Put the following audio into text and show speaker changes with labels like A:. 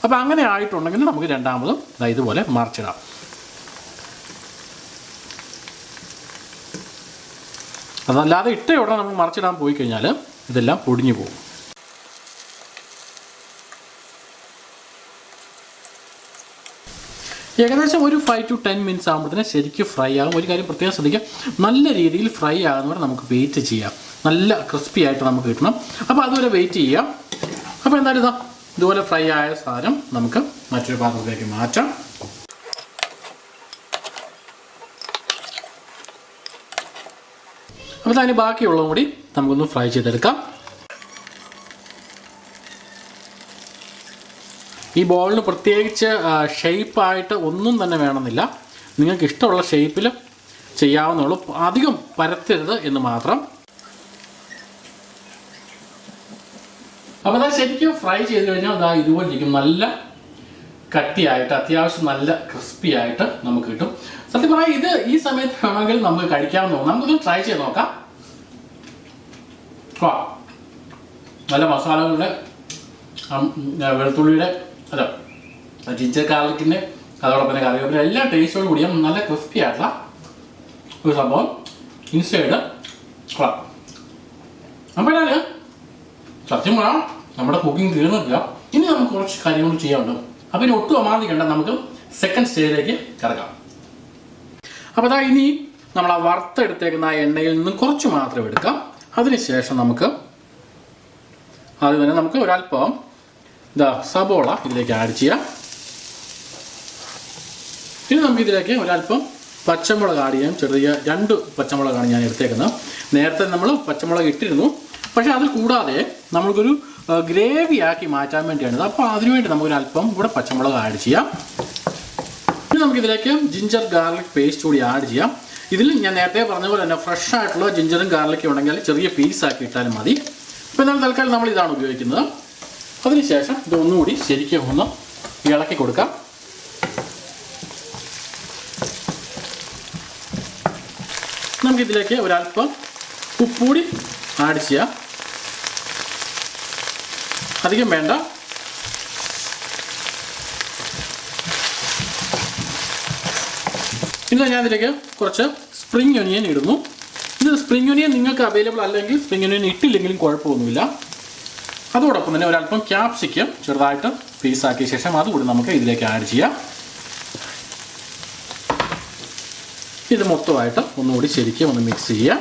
A: അപ്പോൾ അങ്ങനെ ആയിട്ടുണ്ടെങ്കിൽ നമുക്ക് രണ്ടാമതും ഇതുപോലെ മറിച്ചിടാം. അതല്ലാതെ ഇട്ട ഉടനെ നമ്മൾ മറിച്ചിടാൻ പോയി കഴിഞ്ഞാൽ ഇതെല്ലാം പൊടിഞ്ഞു പോകും. ഏകദേശം ഒരു 5 to 10 minutes ആകുമ്പോഴത്തേന് ശരിക്കും ഫ്രൈ ആകും. ഒരു കാര്യം പ്രത്യേകം ശ്രദ്ധിക്കുക, നല്ല രീതിയിൽ ഫ്രൈ ആകുന്നവരെ നമുക്ക് വെയിറ്റ് ചെയ്യാം. നല്ല ക്രിസ്പി ആയിട്ട് നമുക്ക് കിട്ടണം. അപ്പോൾ അതുവരെ വെയിറ്റ് ചെയ്യാം. അപ്പോൾ എന്തായാലും ഇതുപോലെ ഫ്രൈ ആയ സാധനം നമുക്ക് മറ്റൊരു പാത്രത്തിലേക്ക് മാറ്റാം. അപ്പോൾ അതിന് ബാക്കിയുള്ളതും കൂടി നമുക്കൊന്ന് ഫ്രൈ ചെയ്തെടുക്കാം. ഈ ബോളിന് പ്രത്യേകിച്ച് ഷേപ്പായിട്ട് ഒന്നും തന്നെ വേണമെന്നില്ല. നിങ്ങൾക്ക് ഇഷ്ടമുള്ള ഷേപ്പിൽ ചെയ്യാവുന്നുള്ളൂ. അധികം പരത്തരുത് എന്ന് മാത്രം. അപ്പോൾ അത് ശരിക്കും ഫ്രൈ ചെയ്ത് കഴിഞ്ഞാൽ ഇതുപോലെ ഇരിക്കും. നല്ല കട്ടിയായിട്ട് അത്യാവശ്യം നല്ല ക്രിസ്പി ആയിട്ട് നമുക്ക് കിട്ടും. സത്യം പറയാം, ഇത് ഈ സമയത്ത് വേണമെങ്കിൽ നമുക്ക് കഴിക്കാവുന്ന, നമുക്കൊന്ന് ട്രൈ ചെയ്ത് നോക്കാം. നല്ല മസാലകളുടെ വെളുത്തുള്ളിയുടെ ജിഞ്ചർ ഗാർലിക്കിൻ്റെ അതോടൊപ്പം തന്നെ കറിവേപ്പില എല്ലാ ടേസ്റ്റോട് കൂടിയ നല്ല ക്രിസ്പി ആയിട്ടുള്ള ഒരു സംഭവം ഇൻസൈഡ്. അപ്പോൾ ഞാൻ സത്യം പറയാം, നമ്മുടെ കുക്കിംഗ് തീർന്നിട്ടില്ല. ഇനി നമുക്ക് കുറച്ച് കാര്യങ്ങൾ ചെയ്യാനുണ്ട്. അപ്പോൾ ഇനി ഒട്ടും അമാന്തിക്കണ്ട, നമുക്ക് സെക്കൻഡ് സ്റ്റേജിലേക്ക് കിടക്കാം. അപ്പോൾ ഇനി നമ്മൾ ആ വറുത്തെടുത്തേക്കുന്ന ആ എണ്ണയിൽ നിന്നും കുറച്ച് മാത്രം എടുക്കാം. അതിനുശേഷം നമുക്ക് തന്നെ നമുക്ക് ഒരല്പം സബോള ഇതിലേക്ക് ആഡ് ചെയ്യാം. ഇനി നമുക്ക് ഇതിലേക്ക് ഒരല്പം പച്ചമുളക് ആഡ് ചെയ്യാം. ചെറിയ 2 പച്ചമുളകാണ് ഞാൻ എടുത്തേക്കുന്നത്. നേരത്തെ നമ്മൾ പച്ചമുളക് ഇട്ടിരുന്നു, പക്ഷേ അത് കൂടാതെ നമ്മൾക്കൊരു ഗ്രേവി ആക്കി മാറ്റാൻ വേണ്ടിയാണിത്. അപ്പോൾ അതിനുവേണ്ടി നമുക്കൊരല്പം കൂടെ പച്ചമുളക് ആഡ് ചെയ്യാം. ഇനി നമുക്കിതിലേക്ക് ജിഞ്ചർ ഗാർലിക് പേസ്റ്റ് കൂടി ആഡ് ചെയ്യാം. ഇതിൽ ഞാൻ നേരത്തെ പറഞ്ഞ പോലെ തന്നെ ഫ്രഷ് ആയിട്ടുള്ള ജിഞ്ചറും ഗാർലിക്കും ഉണ്ടെങ്കിൽ ചെറിയ പീസാക്കി ഇട്ടാലും മതി. ഇപ്പോൾ എന്നാൽ തൽക്കാലം നമ്മൾ ഇതാണ് ഉപയോഗിക്കുന്നത്. അതിനുശേഷം ഇതൊന്നുകൂടി ശരിക്കും ഒന്ന് ഇളക്കി കൊടുക്കാം. നമുക്കിതിലേക്ക് ഒരല്പം ഉപ്പുകൂടി ആഡ് ചെയ്യാം. അധികം വേണ്ട. ഇന്ന് ഞാൻ ഇതിലേക്ക് കുറച്ച് സ്പ്രിംഗ് ഒനിയൻ ഇടുന്നു. ഇത് സ്പ്രിംഗ് ഒനിയൻ നിങ്ങൾക്ക് അവൈലബിൾ അല്ലെങ്കിൽ സ്പ്രിംഗ് ഒനിയൻ ഇട്ടില്ലെങ്കിലും കുഴപ്പമൊന്നുമില്ല. അതോടൊപ്പം തന്നെ ഒരല്പം ക്യാപ്സിക്കം ചെറുതായിട്ട് പീസാക്കിയ ശേഷം അതുകൂടി നമുക്ക് ഇതിലേക്ക് ആഡ് ചെയ്യാം. ഇത് മൊത്തമായിട്ട് ഒന്നുകൂടി ശരിക്കും ഒന്ന് മിക്സ് ചെയ്യാം.